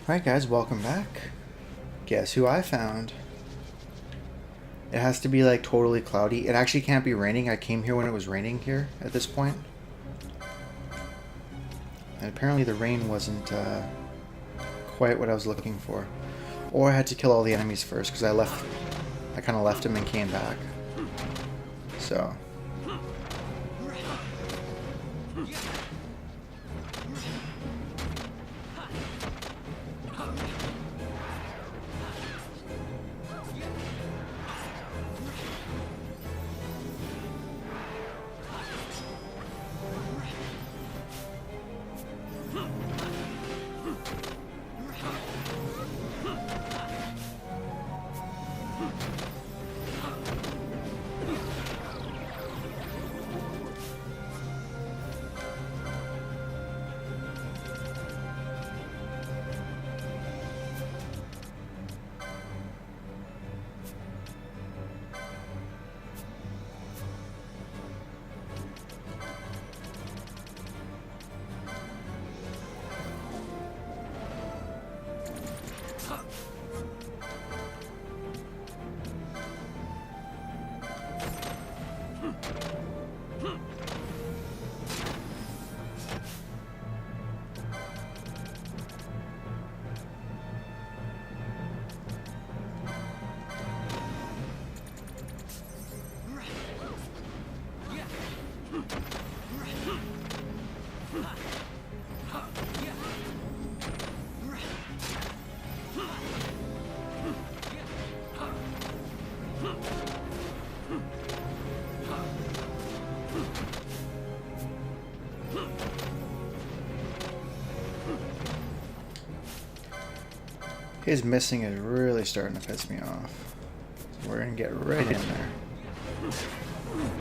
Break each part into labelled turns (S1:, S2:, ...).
S1: Alright guys, welcome back. Guess who I found? It has to be like totally cloudy. It actually can't be raining. I came here when it was raining here at this point. And apparently the rain wasn't quite what I was looking for. Or I had to kill all the enemies first because I kind of left them and came back. So... His missing is really starting to piss me off. So we're gonna get right in there.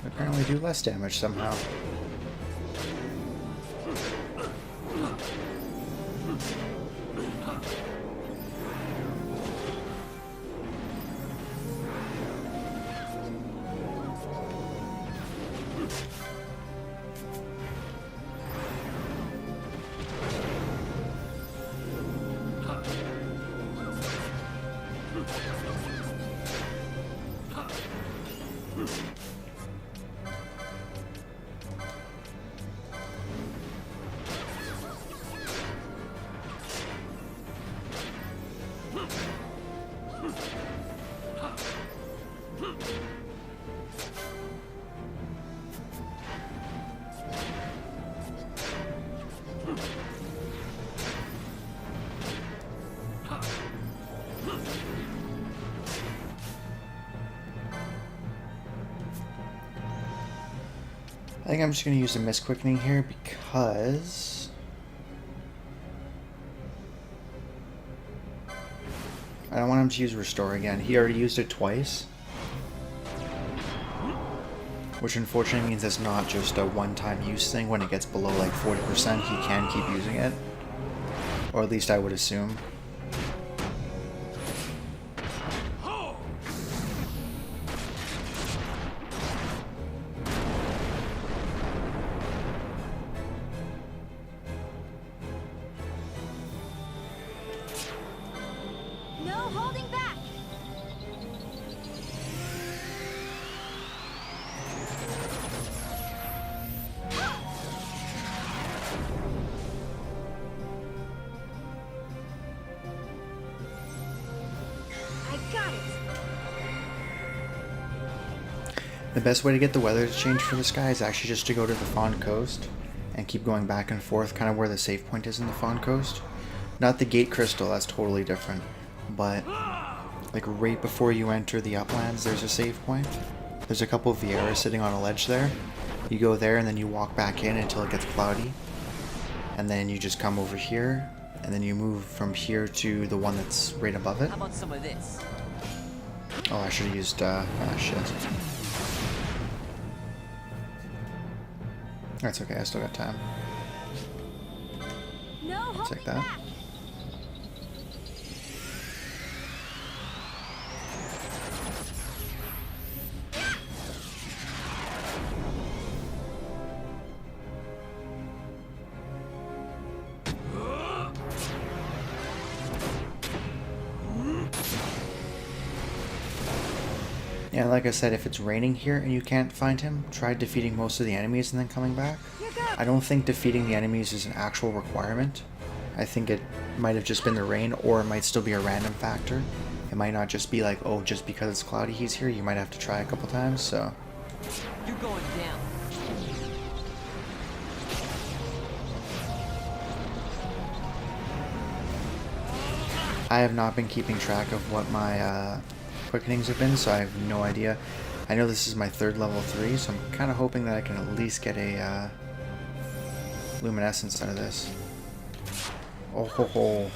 S1: Apparently do less damage somehow. I think I'm just going to use the Mist Quickening here because I don't want him to use Restore again. He already used it twice, which unfortunately means it's not just a one-time use thing. When it gets below like 40%, he can keep using it, or at least I would assume. The best way to get the weather to change for this guy is actually just to go to the Fawn Coast and keep going back and forth, kind of where the save point is in the Fawn Coast. Not the Gate Crystal, that's totally different, but like right before you enter the Uplands, there's a save point. There's a couple of Vieira sitting on a ledge there. You go there and then you walk back in until it gets cloudy, and then you just come over here, and then you move from here to the one that's right above it.
S2: How about some of this?
S1: Oh, I should have used, shit. That's okay, I still got time.
S3: No,
S1: Take that.
S3: back.
S1: Yeah, like I said, if it's raining here and you can't find him, try defeating most of the enemies and then coming back. I don't think defeating the enemies is an actual requirement. I think it might have just been the rain, or it might still be a random factor. It might not just be like, oh, just because it's cloudy he's here. You might have to try a couple times, so...
S2: You're going down.
S1: I have not been keeping track of what my quickenings have been, so I have no idea. I know this is my third level 3, so I'm kind of hoping that I can at least get a luminescence out of this. Oh ho ho.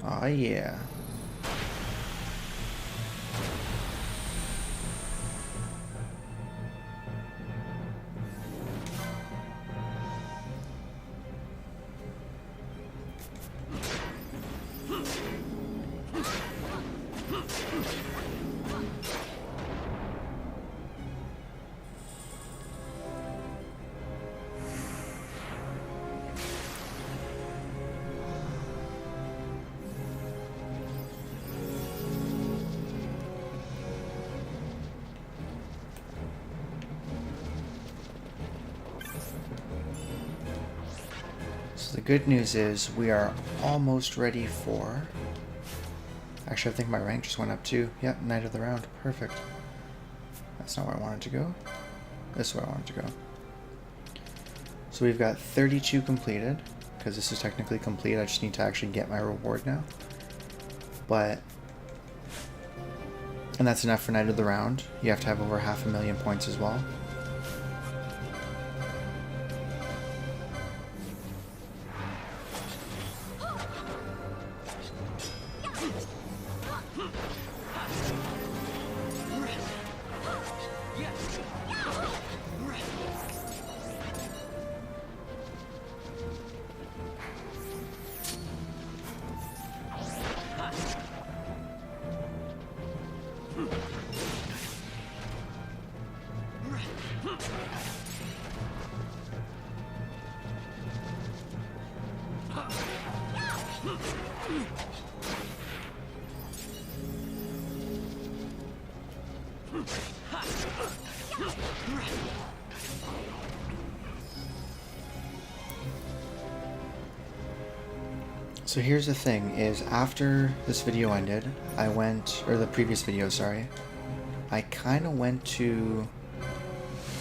S1: Oh yeah. So the good news is we are almost ready for... Actually, I think my rank just went up too. Yep, Knight of the Round. Perfect. That's not where I wanted to go. This is where I wanted to go. So we've got 32 completed, because this is technically complete. I just need to actually get my reward now. But... And that's enough for Knight of the Round. You have to have over 500,000 points as well. So here's the thing, is after this video ended, I went, or the previous video, sorry, I kind of went to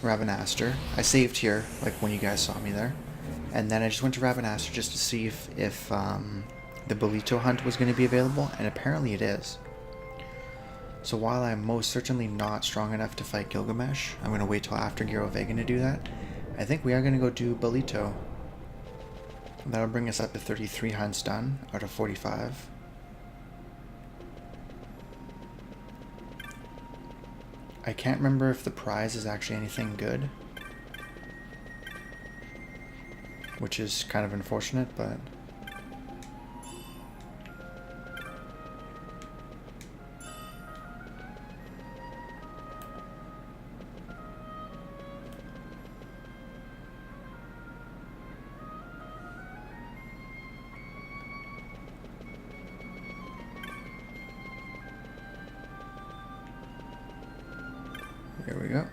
S1: Ravenaster. I saved here, like when you guys saw me there, and then I just went to Ravenaster just to see if the Belito hunt was going to be available, and apparently it is. So while I'm most certainly not strong enough to fight Gilgamesh, I'm going to wait till after Giro Vegan to do that. I think we are going to go do Belito. That'll bring us up to 33 hunts done out of 45. I can't remember if the prize is actually anything good, which is kind of unfortunate, but... Here we go.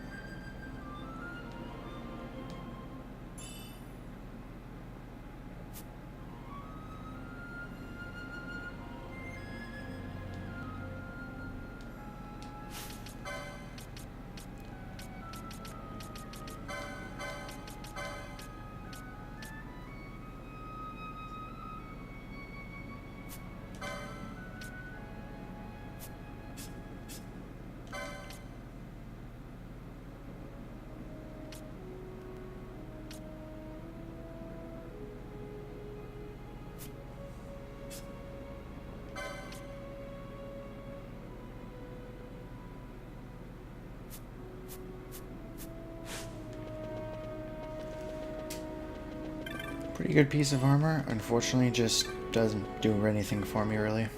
S1: Pretty good piece of armor. Unfortunately, just doesn't do anything for me, really.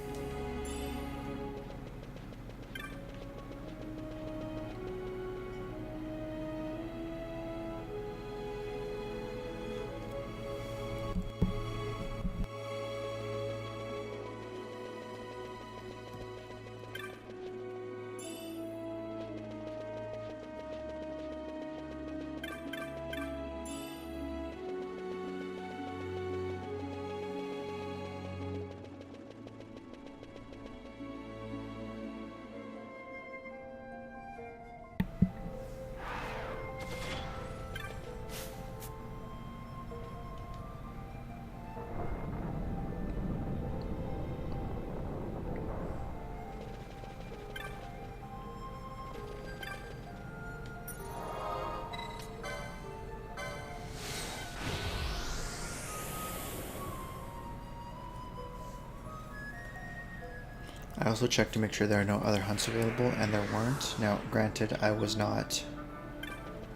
S1: I also checked to make sure there are no other hunts available, and there weren't. Now, granted, I was not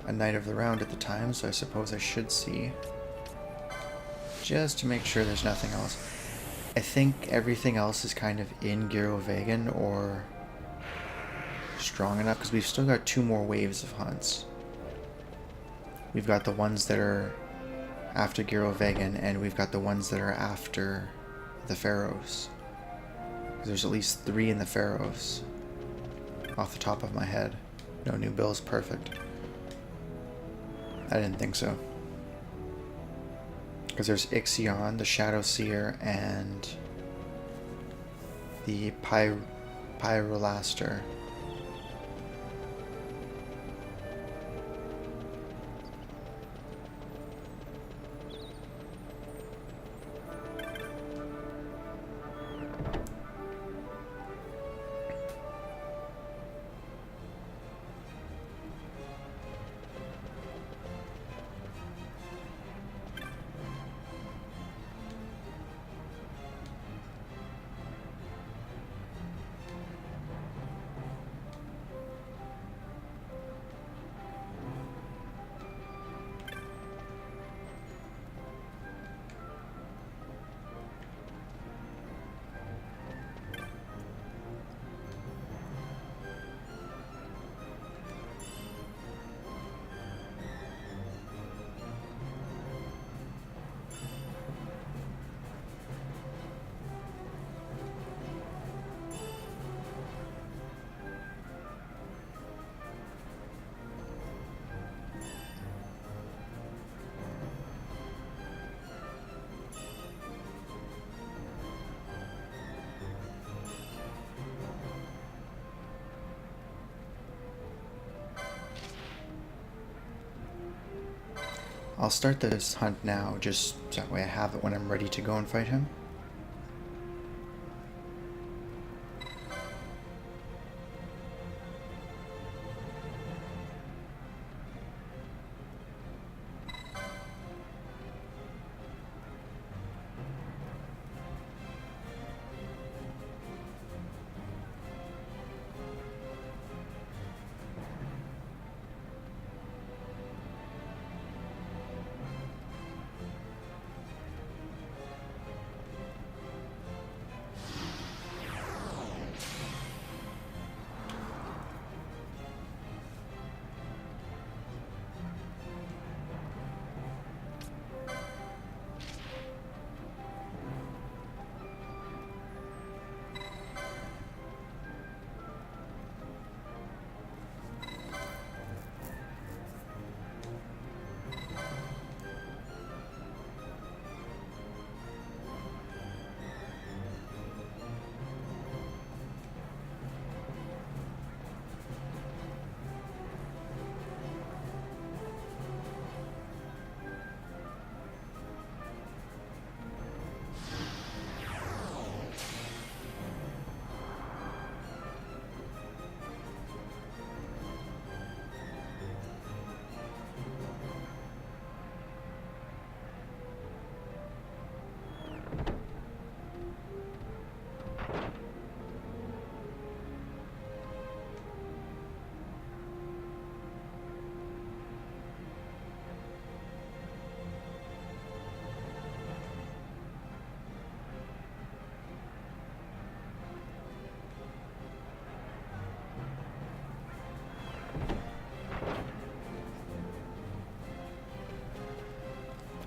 S1: a knight of the round at the time, so I suppose I should see. Just to make sure there's nothing else. I think everything else is kind of in Gyrovagan or strong enough, because we've still got 2 more waves of hunts. We've got the ones that are after Gyrovagan, and we've got the ones that are after the Pharaohs. There's at least 3 in the Pharaohs, off the top of my head. No new bills, perfect. I didn't think so. Because there's XII, the Shadow Seer, and the Pyrolaster. I'll start this hunt now, just so that way I have it when I'm ready to go and fight him.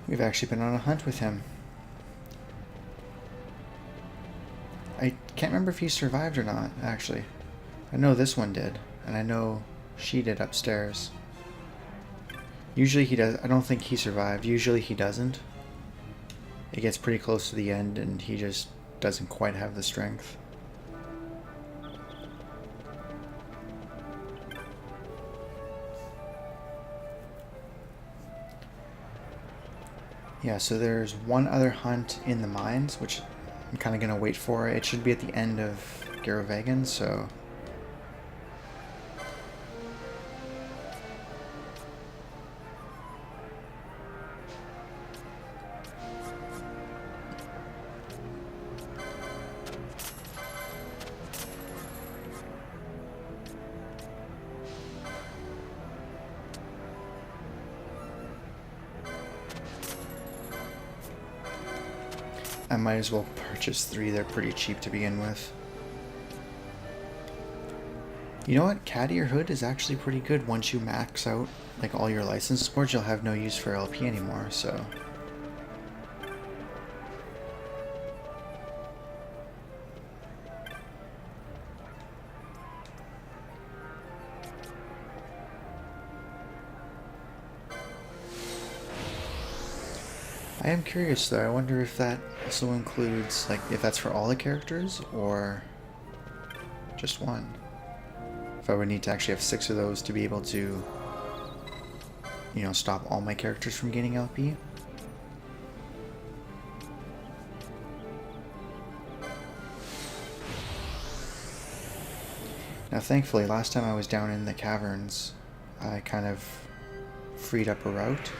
S1: We've actually been on a hunt with him. I can't remember if he survived or not, actually. I know this one did, and I know she did upstairs. Usually he does. I don't think he survived. Usually he doesn't. It gets pretty close to the end, and he just doesn't quite have the strength. Yeah, so there's one other hunt in the mines, which I'm kind of going to wait for. It should be at the end of Gyrovagan, so... I might as well purchase 3, they're pretty cheap to begin with. You know what? Caddy or Hood is actually pretty good. Once you max out like all your license boards, you'll have no use for LP anymore, so... I am curious though, I wonder if that also includes, like, if that's for all the characters, or just one. If I would need to actually have 6 of those to be able to, you know, stop all my characters from gaining LP. Now thankfully, last time I was down in the caverns, I kind of freed up a route.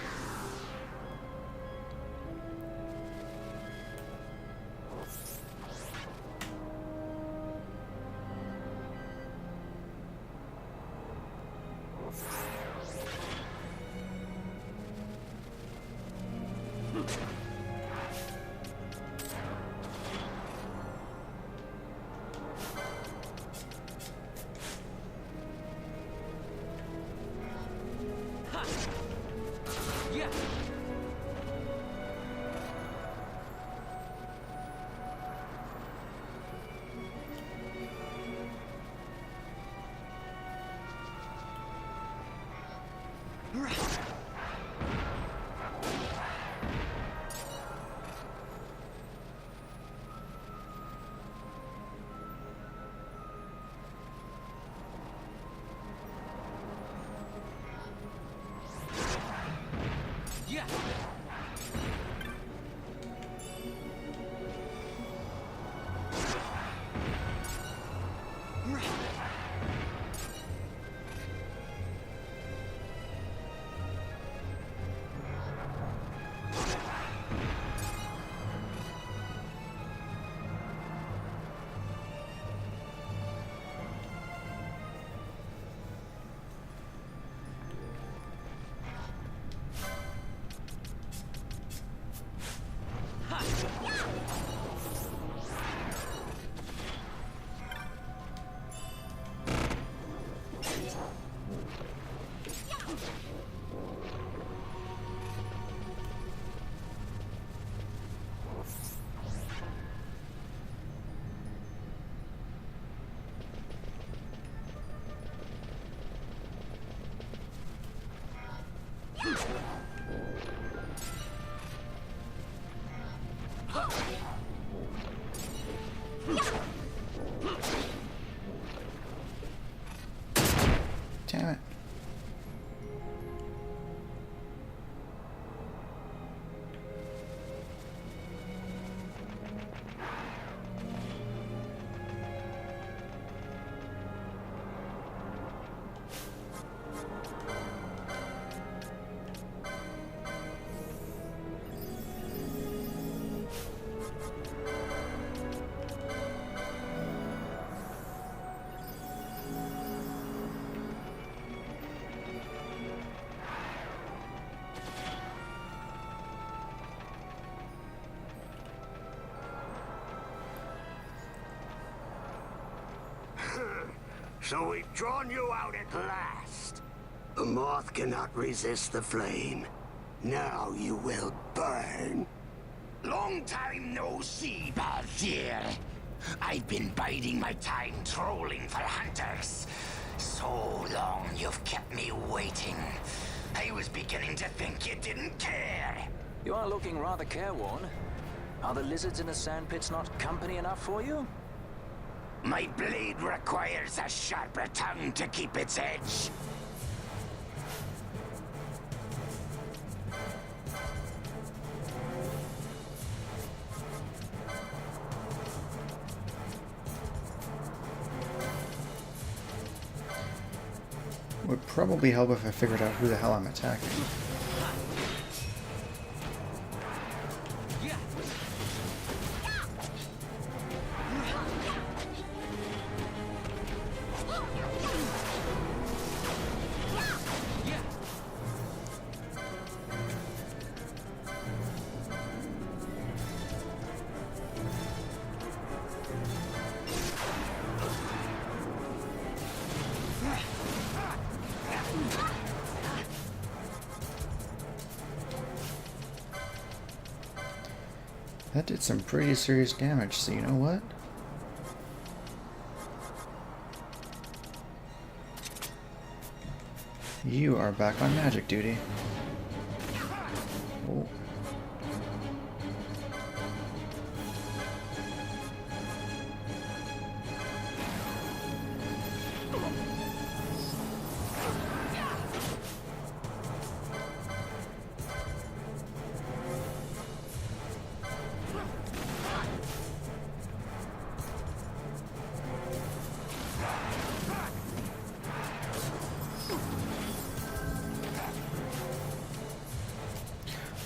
S1: Damn it.
S3: So we've drawn you out at last. The moth cannot resist the flame. Now you will burn. Long time no see, Baldir. I've been biding my time trolling for hunters. So long you've kept me waiting. I was beginning to think you didn't care.
S4: You are looking rather careworn. Are the lizards in the sandpits not company enough for you?
S3: My blade requires a sharper tongue to keep its edge.
S1: Would probably help if I figured out who the hell I'm attacking. That did some pretty serious damage, so you know what? You are back on magic duty. Oh.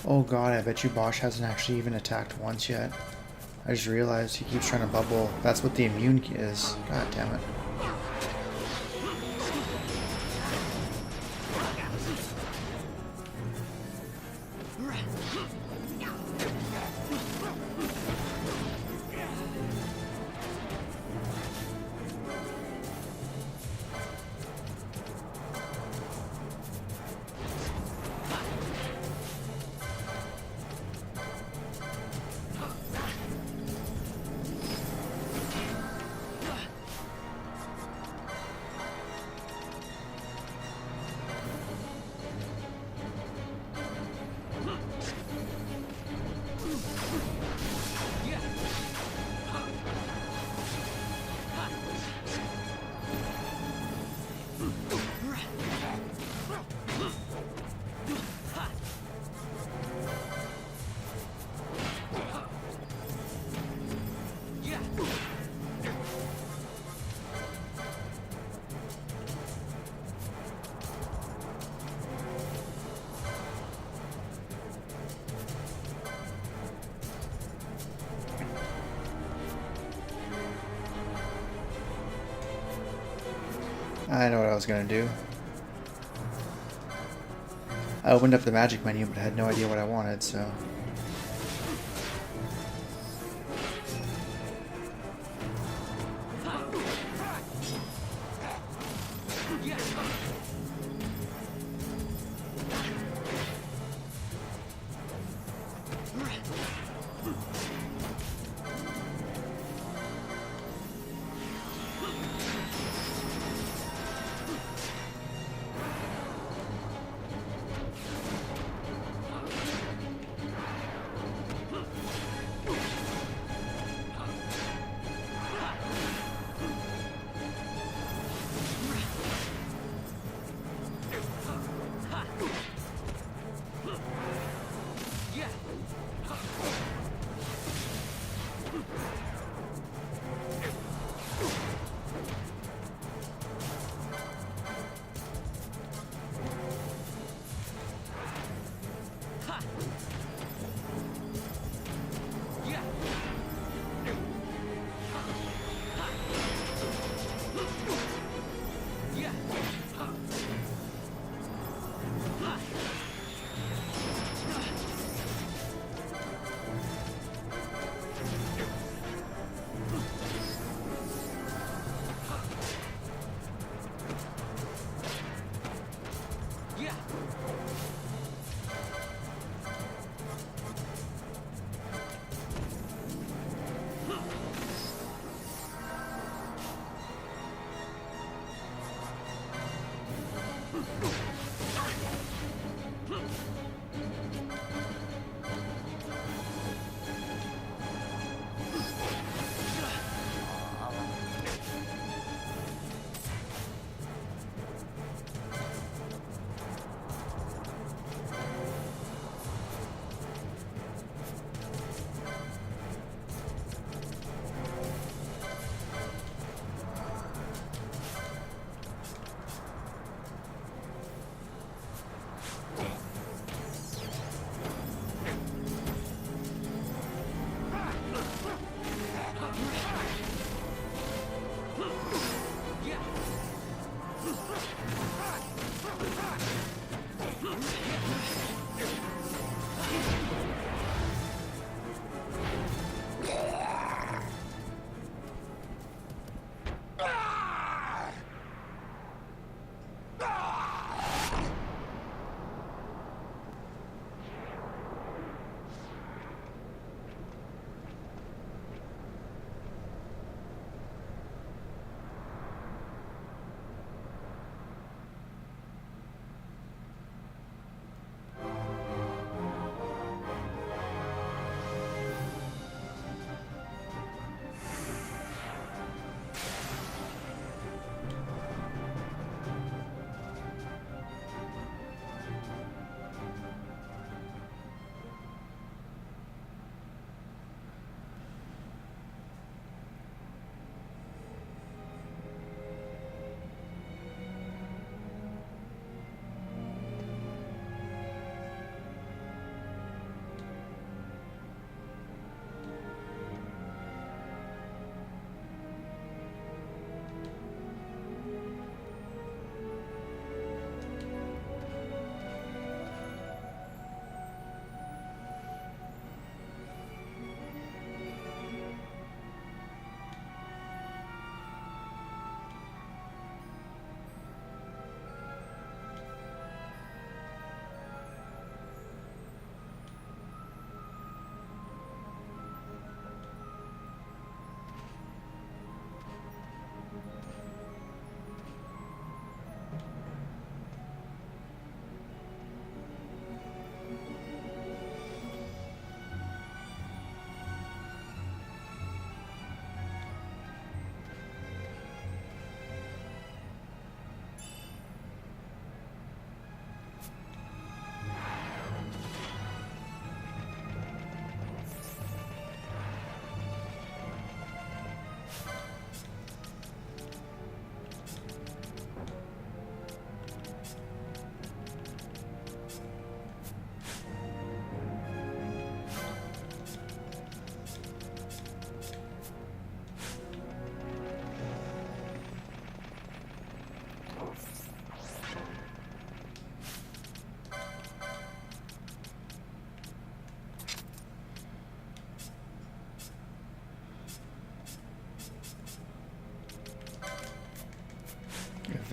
S1: Oh god, I bet you Bosch hasn't actually even attacked once yet. I just realized he keeps trying to bubble. That's what the immune is. God damn it. I know what I was gonna do. I opened up the magic menu, but I had no idea what I wanted, so...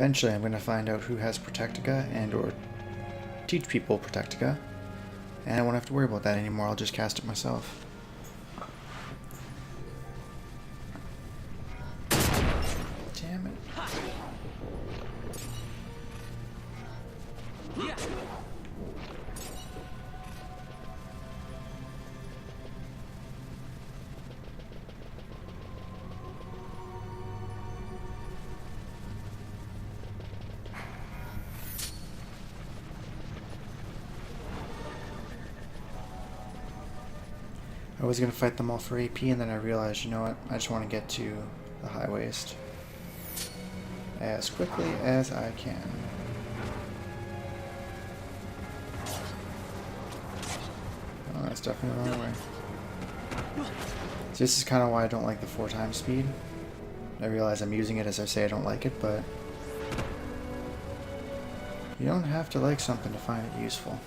S1: Eventually I'm going to find out who has Protectica and or teach people Protectica, and I won't have to worry about that anymore. I'll just cast it myself. Damn it. I was going to fight them all for AP, and then I realized, you know what, I just want to get to the high waist as quickly as I can. Oh, that's definitely the wrong way. So this is kind of why I don't like the 4x speed. I realize I'm using it as I say I don't like it, but you don't have to like something to find it useful.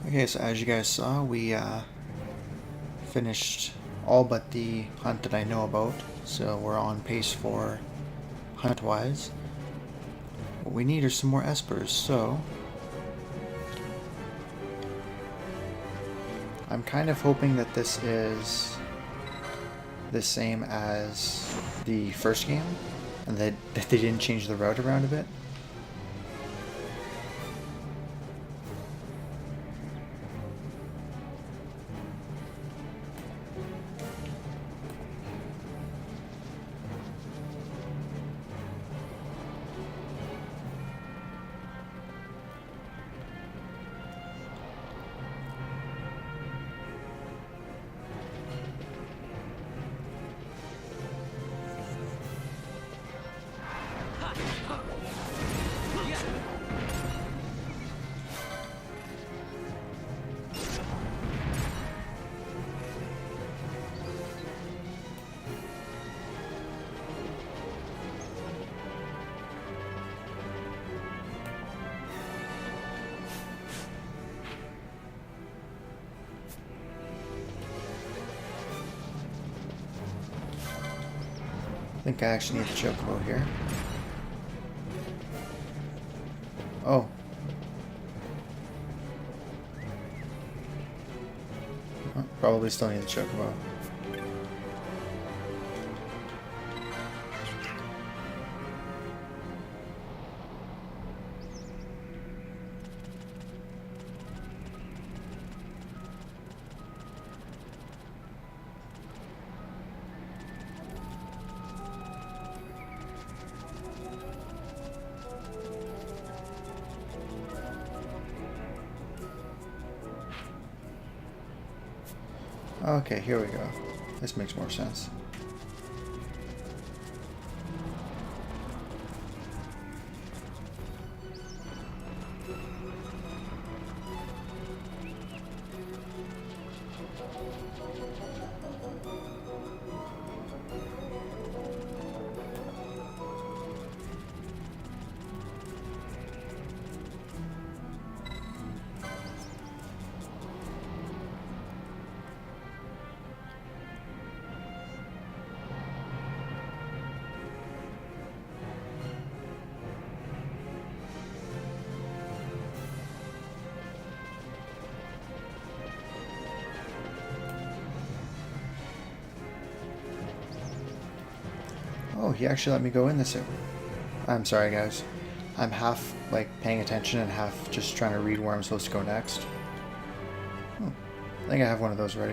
S1: Okay, so as you guys saw, we finished all but the hunt that I know about, so we're on pace for hunt-wise. What we need are some more espers, so I'm kind of hoping that this is the same as the first game, and that they didn't change the route around a bit. I think I actually need the chocobo here. Oh. Oh, probably still need the chocobo. Okay, here we go. This makes more sense. Oh, he actually let me go in this area. I'm sorry, guys. I'm half, like, paying attention and half just trying to read where I'm supposed to go next. Oh, I think I have one of those ready.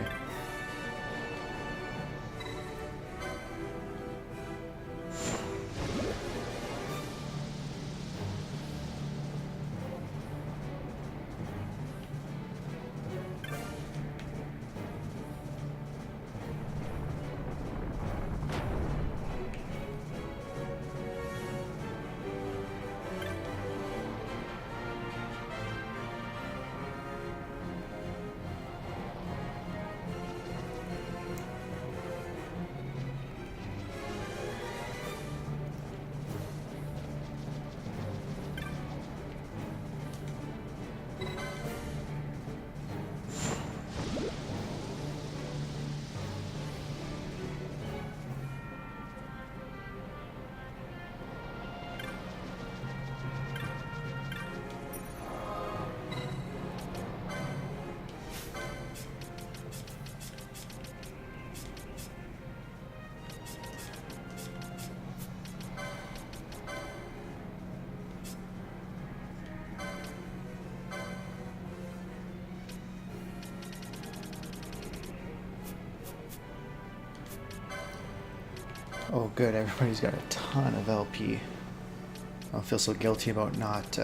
S1: Oh good, everybody's got a ton of LP. I don't feel so guilty about not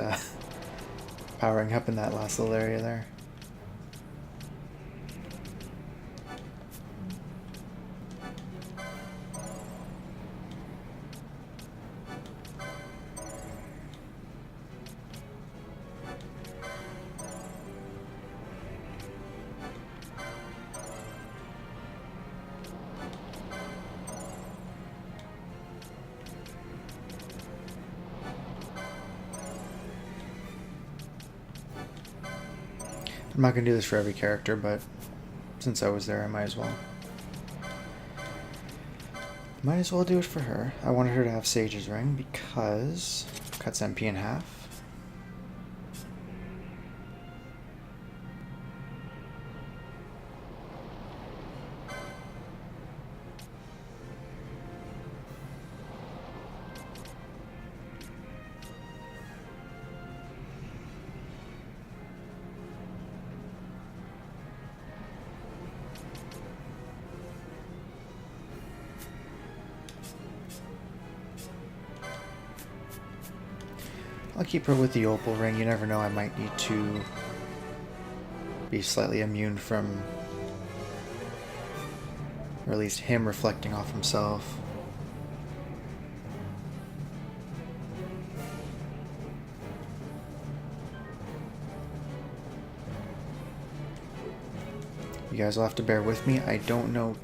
S1: powering up in that last little area there. I'm not going to do this for every character, but since I was there, I might as well. Might as well do it for her. I wanted her to have Sage's Ring because it cuts MP in half. I'll keep her with the opal ring. You never know, I might need to be slightly immune from, or at least him reflecting off himself. You guys will have to bear with me. I don't know,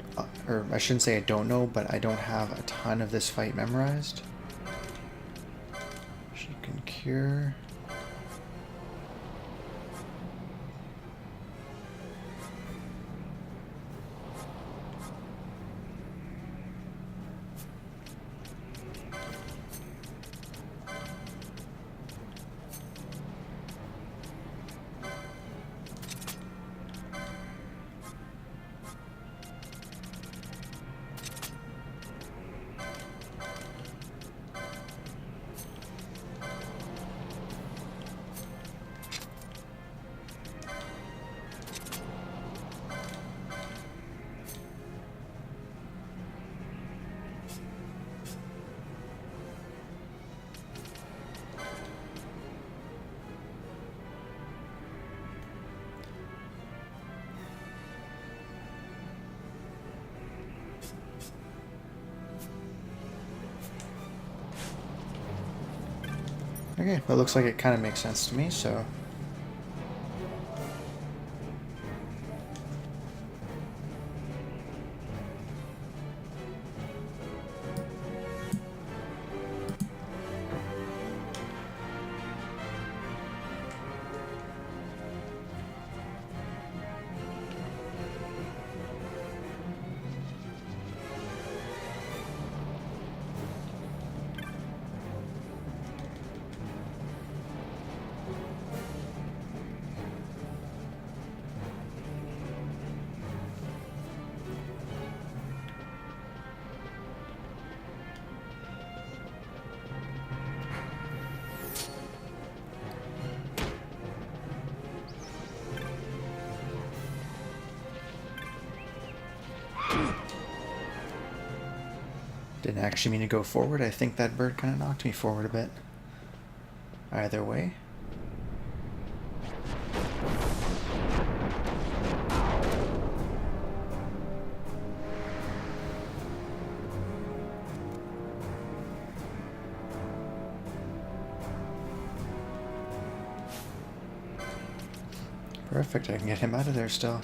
S1: or I shouldn't say I don't know, but I don't have a ton of this fight memorized. She can cure. Okay, well, it looks like it kind of makes sense to me, so... Didn't actually mean to go forward. I think that bird kind of knocked me forward a bit. Either way. Perfect, I can get him out of there still.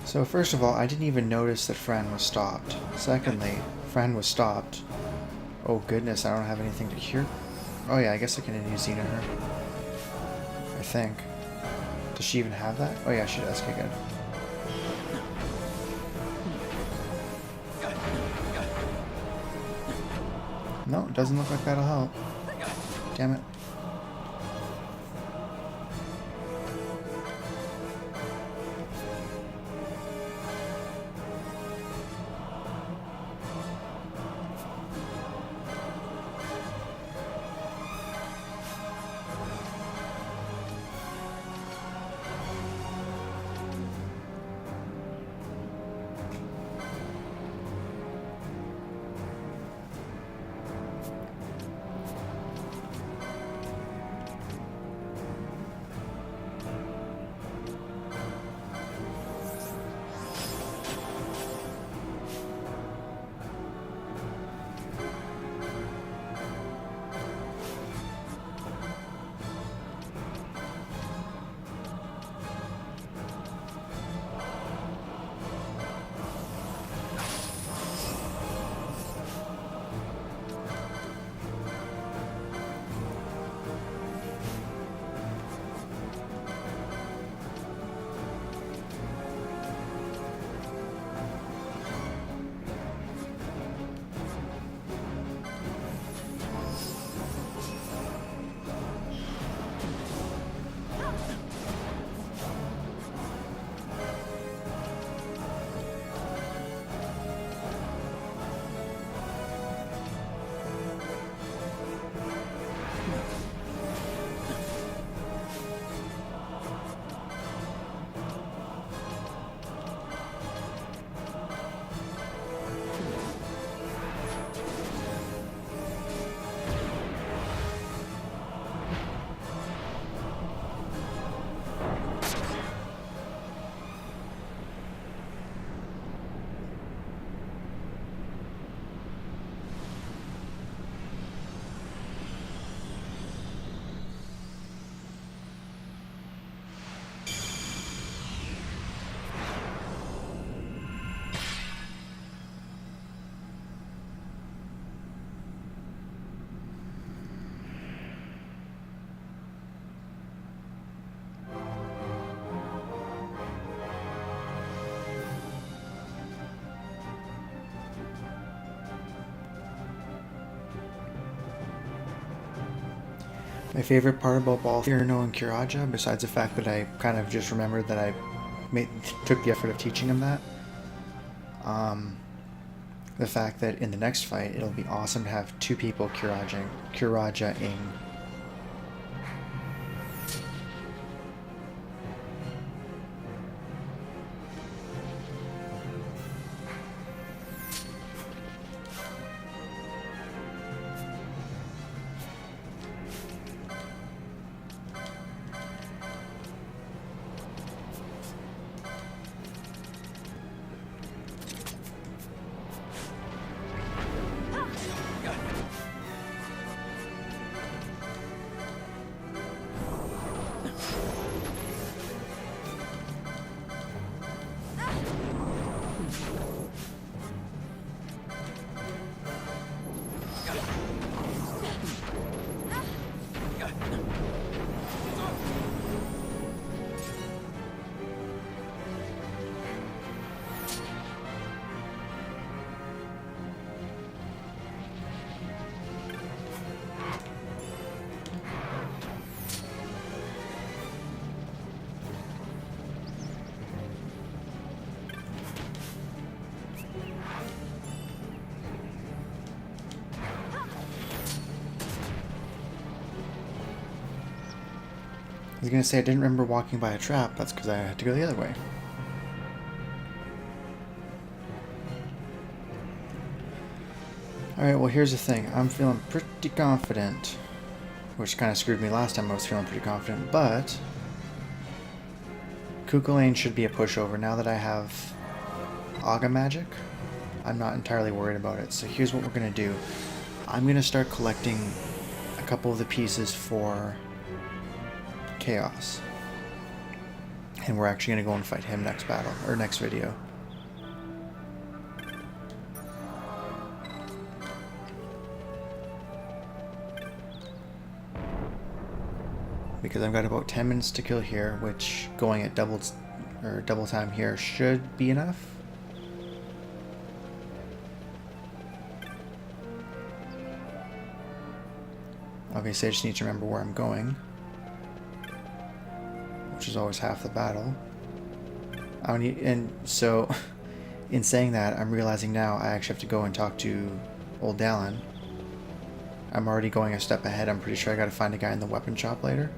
S1: So first of all, I didn't even notice that Fran was stopped. Secondly, Fran was stopped. Oh goodness, I don't have anything to cure. Oh yeah, I guess I can use Xena her. I think. Does she even have that? Oh yeah, she does. Okay, good. No, it doesn't look like that'll help. Damn it. My favorite part about both Irino and Kiraja, besides the fact that I kind of just remembered that I took the effort of teaching him that, the fact that in the next fight it'll be awesome to have two people Kiraja-ing. was gonna say I didn't remember walking by a trap. That's because I had to go the other way. Alright, well here's the thing. I'm feeling pretty confident. Which kind of screwed me last time I was feeling pretty confident, but Kuka Lane should be a pushover. Now that I have Aga Magic, I'm not entirely worried about it. So here's what we're going to do. I'm going to start collecting a couple of the pieces for Chaos. And we're actually going to go and fight him next battle, or next video. Because I've got about 10 minutes to kill here, which going at double time here should be enough. Obviously I just need to remember where I'm going, which is always half the battle. And so in saying that, I'm realizing now I actually have to go and talk to old Dallin. I'm already going a step ahead. I'm pretty sure I gotta find a guy in the weapon shop later.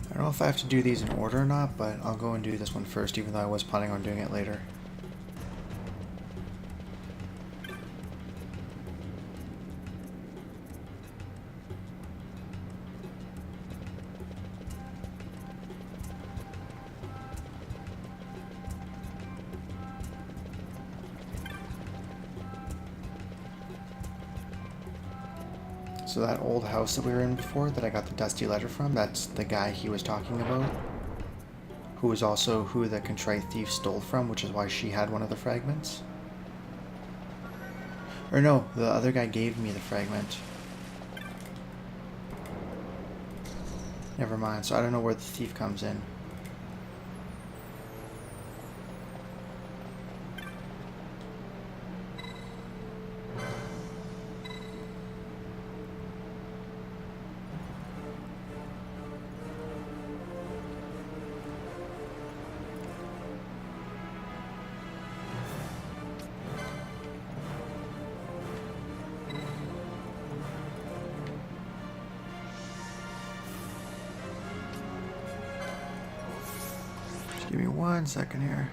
S1: I don't know if I have to do these in order or not, but I'll go and do this one first, even though I was planning on doing it later. So that old house that we were in before, that I got the dusty letter from, that's the guy he was talking about. Who was also who the contrite thief stole from, which is why she had one of the fragments. Or no, the other guy gave me the fragment. Never mind, so I don't know where the thief comes in. Give me 1 second here.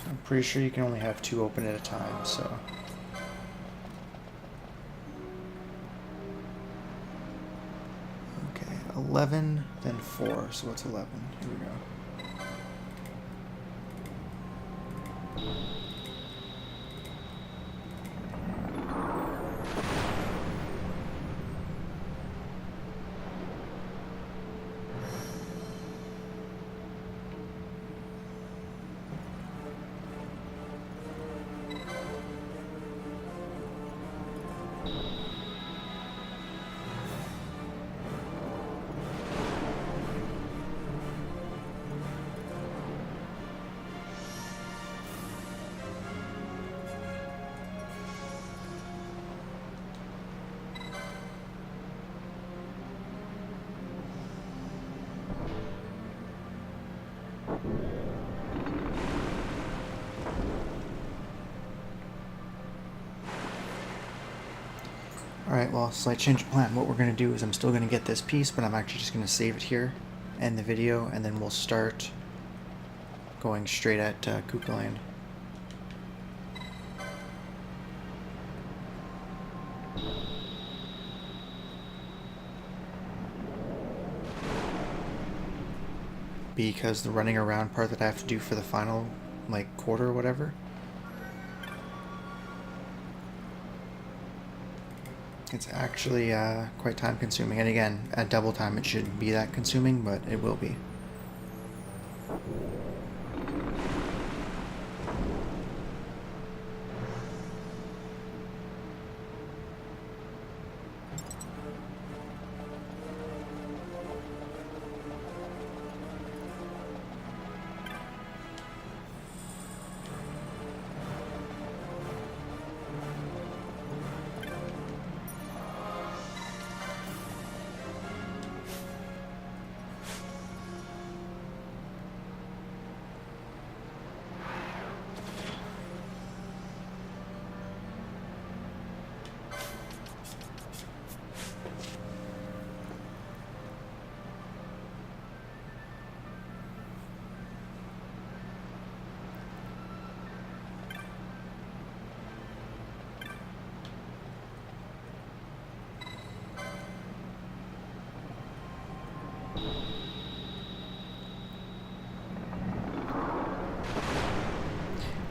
S1: I'm pretty sure you can only have 2 open at a time, so. Okay, 11, then 4, so what's 11? Here we go. Alright, well, slight change of plan. What we're going to do is I'm still going to get this piece, but I'm actually just going to save it here, end the video, and then we'll start going straight at Kuka Land. Because the running around part that I have to do for the final, like, quarter or whatever, it's actually quite time consuming. And again, at double time it shouldn't be that consuming, but it will be.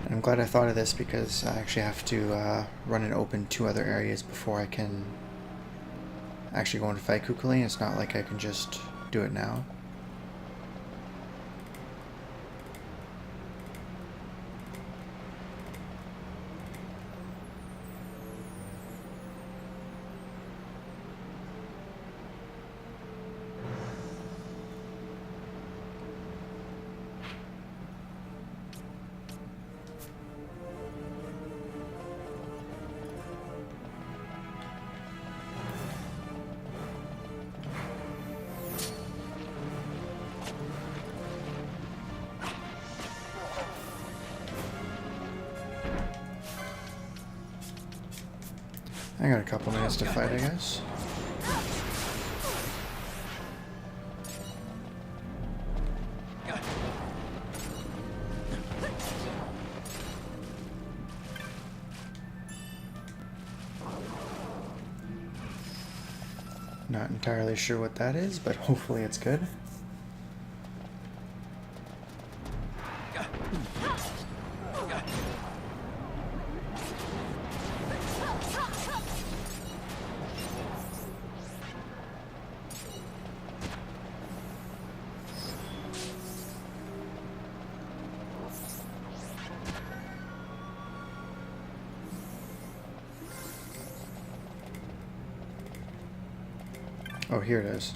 S1: And I'm glad I thought of this because I actually have to run and open 2 other areas before I can actually go and fight Kuka Land. It's not like I can just do it now. I got a couple minutes to fight, I guess. Not entirely sure what that is, but hopefully it's good. Oh, here it is.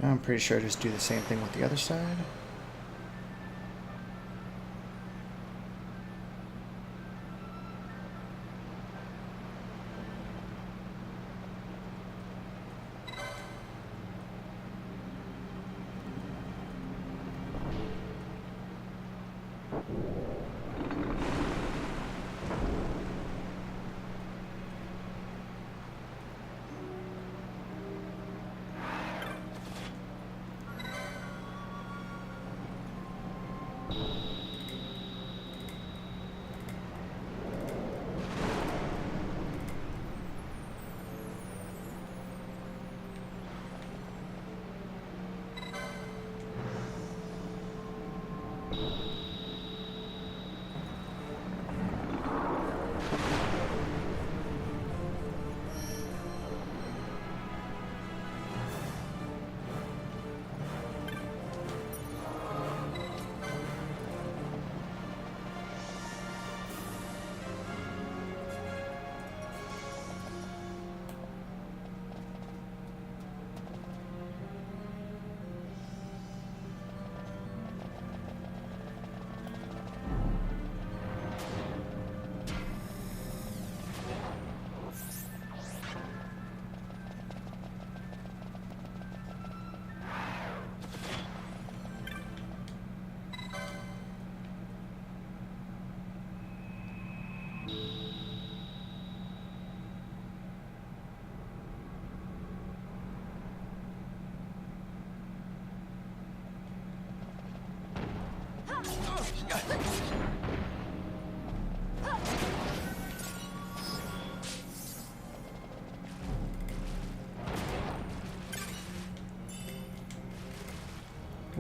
S1: I'm pretty sure I just do the same thing with the other side.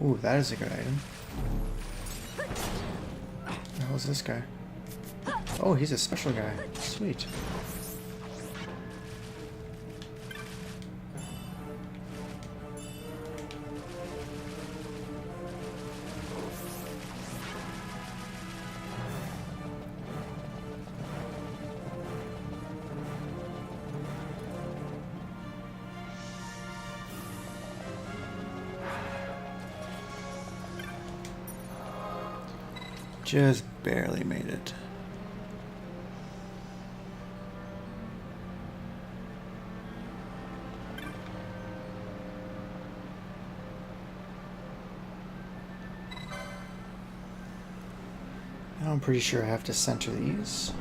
S1: Ooh, that is a good item. What the hell is this guy? Oh, he's a special guy. Sweet. Just barely made it. Now I'm pretty sure I have to center these.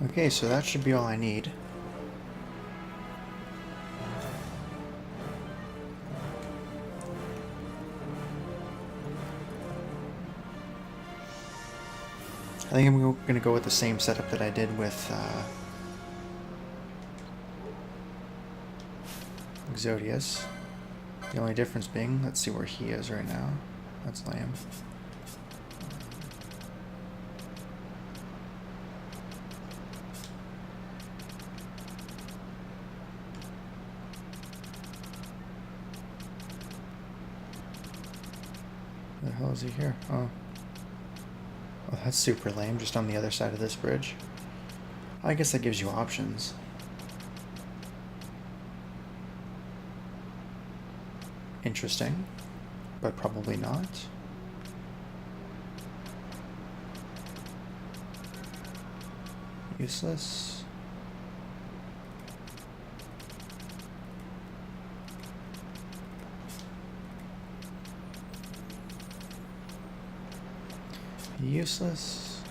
S1: Okay, so that should be all I need. I think I'm going to go with the same setup that I did with Zodiac. The only difference being, let's see where he is right now. That's lame. Where the hell is he here? Oh. Oh, that's super lame, just on the other side of this bridge. I guess that gives you options. Interesting, but probably not. Useless. Useless.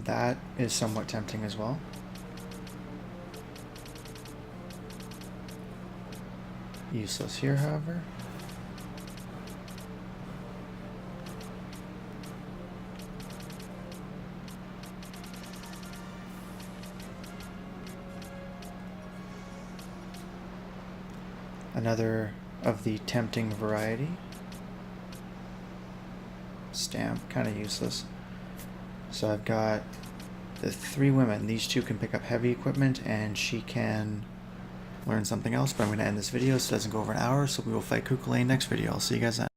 S1: That is somewhat tempting as well. Useless here, however. Another of the tempting variety. Stamp, kind of useless. So I've got the 3 women. These 2 can pick up heavy equipment, and she can learn something else, but I'm going to end this video so it doesn't go over an hour, so we will fight Kukulane next video. I'll see you guys then.